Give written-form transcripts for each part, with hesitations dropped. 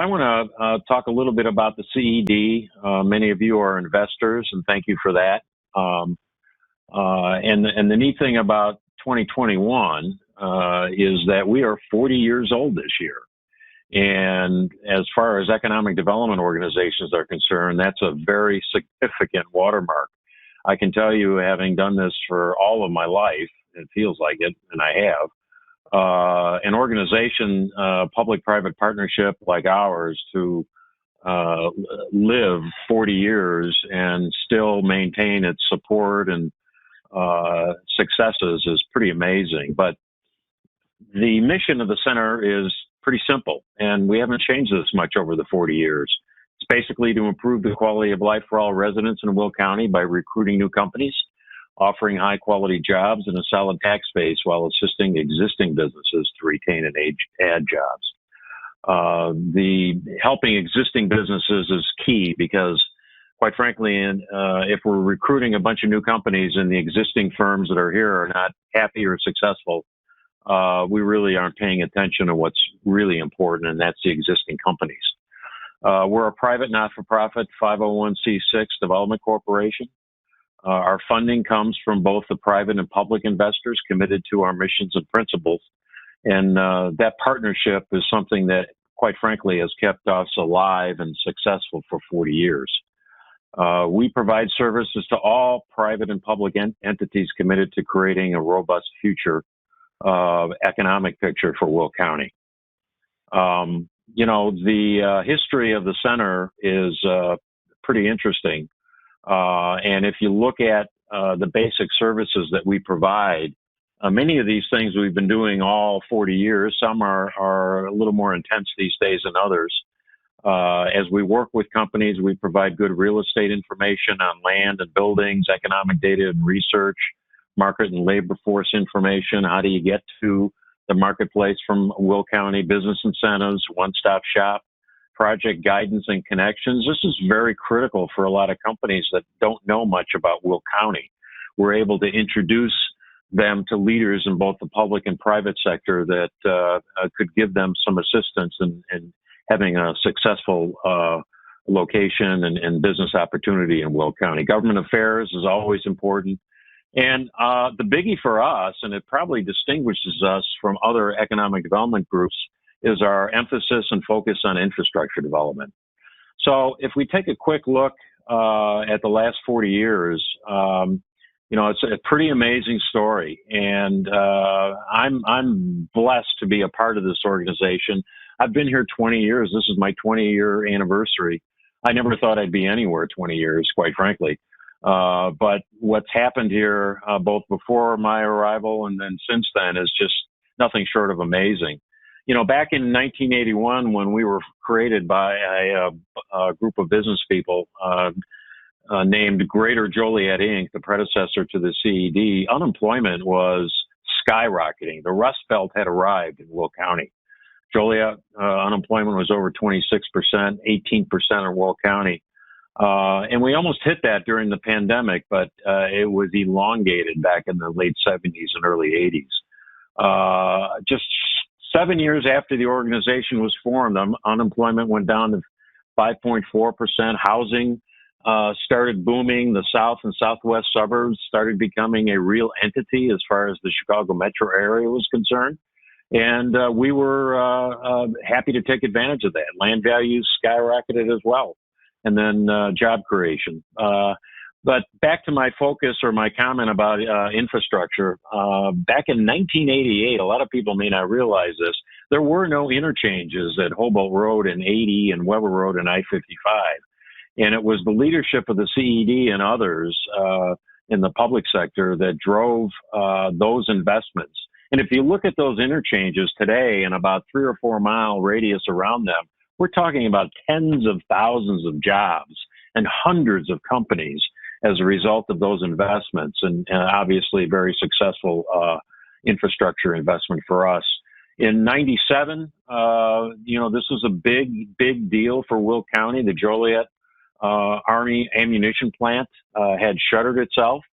I want to talk a little bit about the CED. Many of you are investors, and thank you for that. And the neat thing about 2021 is that we are 40 years old this year. And as far as economic development organizations are concerned, that's a very significant watermark. I can tell you, having done this for all of my life, it feels like it, and I have, an organization, public-private partnership like ours, to live 40 years and still maintain its support and successes is pretty amazing. But the mission of the center is pretty simple, and we haven't changed this much over the 40 years. It's basically to improve the quality of life for all residents in Will County by recruiting new companies, offering high-quality jobs and a solid tax base while assisting existing businesses to retain and add jobs. The helping existing businesses is key because, quite frankly, if we're recruiting a bunch of new companies and the existing firms that are here are not happy or successful, we really aren't paying attention to what's really important, and that's the existing companies. We're a private, not-for-profit 501c6 development corporation. Our funding comes from both the private and public investors committed to our missions and principles. And that partnership is something that, quite frankly, has kept us alive and successful for 40 years. We provide services to all private and public entities committed to creating a robust future economic picture for Will County. The history of the center is pretty interesting. And if you look at the basic services that we provide, many of these things we've been doing all 40 years. Some are a little more intense these days than others. As we work with companies, we provide good real estate information on land and buildings, economic data and research, market and labor force information. How do you get to the marketplace from Will County? Business incentives, one-stop shop, project guidance and connections. This is very critical for a lot of companies that don't know much about Will County. We're able to introduce them to leaders in both the public and private sector that could give them some assistance in having a successful location and business opportunity in Will County. Government affairs is always important. And the biggie for us, and it probably distinguishes us from other economic development groups, is our emphasis and focus on infrastructure development. So if we take a quick look at the last 40 years, it's a pretty amazing story. And I'm blessed to be a part of this organization. I've been here 20 years. This is my 20-year anniversary. I never thought I'd be anywhere 20 years, quite frankly. But what's happened here, both before my arrival and then since then, is just nothing short of amazing. Back in 1981, when we were created by a group of business people named Greater Joliet, Inc., the predecessor to the CED, unemployment was skyrocketing. The Rust Belt had arrived in Will County. Joliet unemployment was over 26%, 18% in Will County. And we almost hit that during the pandemic, but it was elongated back in the late 70s and early 80s. Just 7 years after the organization was formed, unemployment went down to 5.4%. Housing started booming. The south and southwest suburbs started becoming a real entity as far as the Chicago metro area was concerned. And we were happy to take advantage of that. Land values skyrocketed as well. And then job creation. But back to my focus or my comment about infrastructure. Back in 1988, a lot of people may not realize this, there were no interchanges at Hobart Road and 80 and Weber Road and I-55. And it was the leadership of the CED and others in the public sector that drove those investments. And if you look at those interchanges today in about 3 or 4 mile radius around them, we're talking about tens of thousands of jobs and hundreds of companies as a result of those investments, and obviously very successful infrastructure investment for us. In 97, this was a big deal for Will County. The Joliet Army ammunition plant had shuttered itself.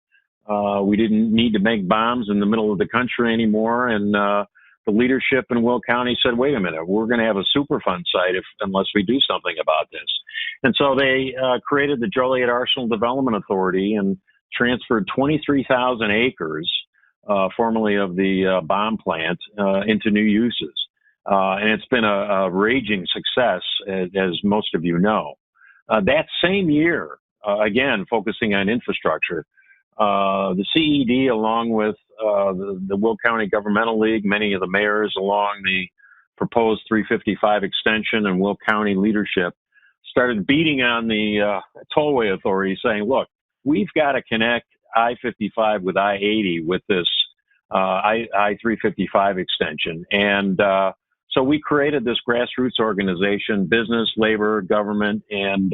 We didn't need to make bombs in the middle of the country anymore, and the the leadership in Will County said, wait a minute, we're going to have a Superfund site unless we do something about this. And so they created the Joliet Arsenal Development Authority and transferred 23,000 acres, formerly of the bomb plant, into new uses. And it's been a raging success, as most of you know. That same year, again, focusing on infrastructure, the CED, along with the Will County Governmental League, many of the mayors along the proposed 355 extension, and Will County leadership started beating on the tollway authority, saying, look, we've got to connect I-55 with I-80 with this I-355 extension. And so we created this grassroots organization, business, labor, government, and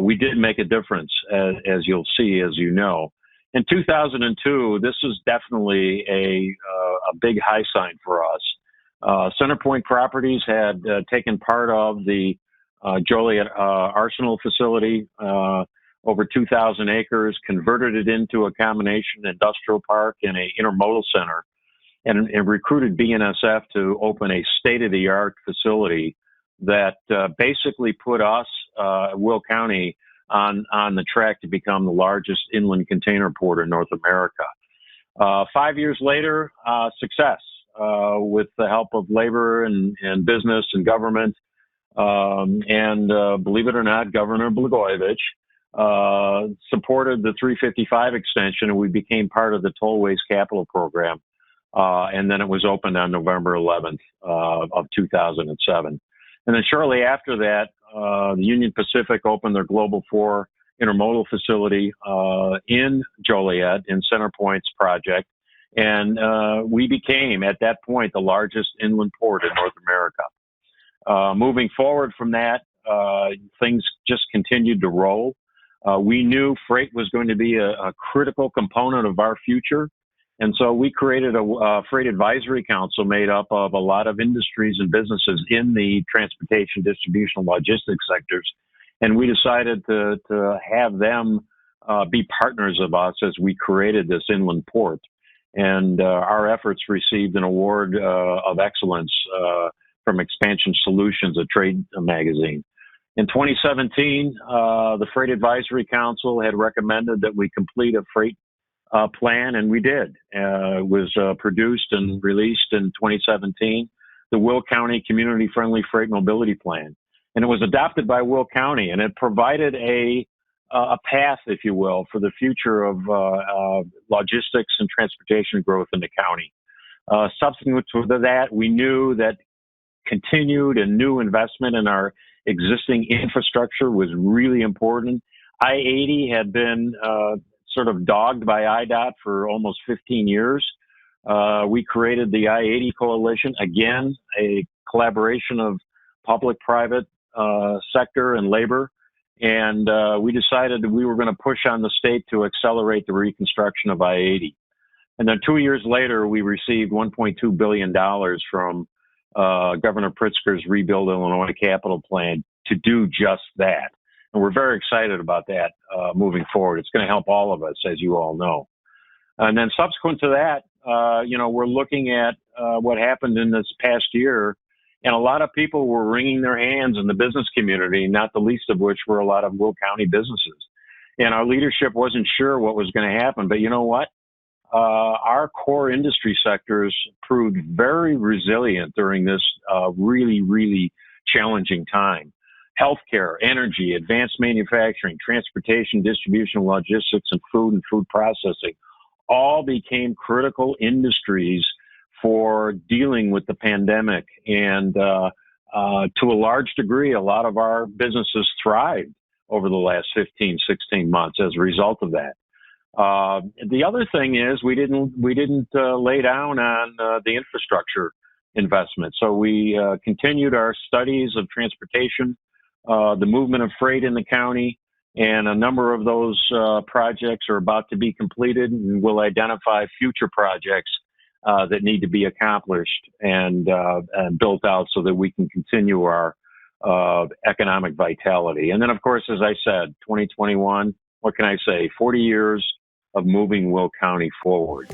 we did make a difference, as you'll see, as you know. In 2002, this is definitely a big high sign for us. Centerpoint Properties had taken part of the Joliet Arsenal facility, over 2,000 acres, converted it into a combination industrial park and an intermodal center, and recruited BNSF to open a state-of-the-art facility that basically put us, Will County, on the track to become the largest inland container port in North America. 5 years later, success with the help of labor and business and government. Believe it or not, Governor Blagojevich supported the 355 extension, and we became part of the Tollways Capital Program. And then it was opened on November 11th of 2007. And then shortly after that, the Union Pacific opened their Global 4 intermodal facility in Joliet in Centerpoint's project. And we became, at that point, the largest inland port in North America. Moving forward from that, things just continued to roll. We knew freight was going to be a critical component of our future. And so we created a freight advisory council made up of a lot of industries and businesses in the transportation, distribution, and logistics sectors. And we decided to have them be partners of us as we created this inland port. And our efforts received an award of excellence from Expansion Solutions, a trade magazine. In 2017, the Freight Advisory Council had recommended that we complete a freight plan, and we did. It was produced and released in 2017, the Will County Community-Friendly Freight Mobility Plan. And it was adopted by Will County, and it provided a path, if you will, for the future of logistics and transportation growth in the county. Subsequent to that, we knew that continued and new investment in our existing infrastructure was really important. I-80 had been sort of dogged by IDOT for almost 15 years. We created the I-80 Coalition, again, a collaboration of public, private sector and labor. And we decided that we were going to push on the state to accelerate the reconstruction of I-80. And then 2 years later, we received $1.2 billion from Governor Pritzker's Rebuild Illinois Capital Plan to do just that. And we're very excited about that moving forward. It's going to help all of us, as you all know. And then subsequent to that, we're looking at what happened in this past year. And a lot of people were wringing their hands in the business community, not the least of which were a lot of Will County businesses. And our leadership wasn't sure what was going to happen. But you know what? Our core industry sectors proved very resilient during this really, really challenging time. Healthcare, energy, advanced manufacturing, transportation, distribution, logistics, and food processing all became critical industries for dealing with the pandemic. And to a large degree, a lot of our businesses thrived over the last 15, 16 months as a result of that. The other thing is we didn't lay down on the infrastructure investment. So we continued our studies of transportation, the movement of freight in the county, and a number of those projects are about to be completed, and we'll identify future projects that need to be accomplished and built out so that we can continue our economic vitality. And then, of course, as I said, 2021, what can I say, 40 years of moving Will County forward.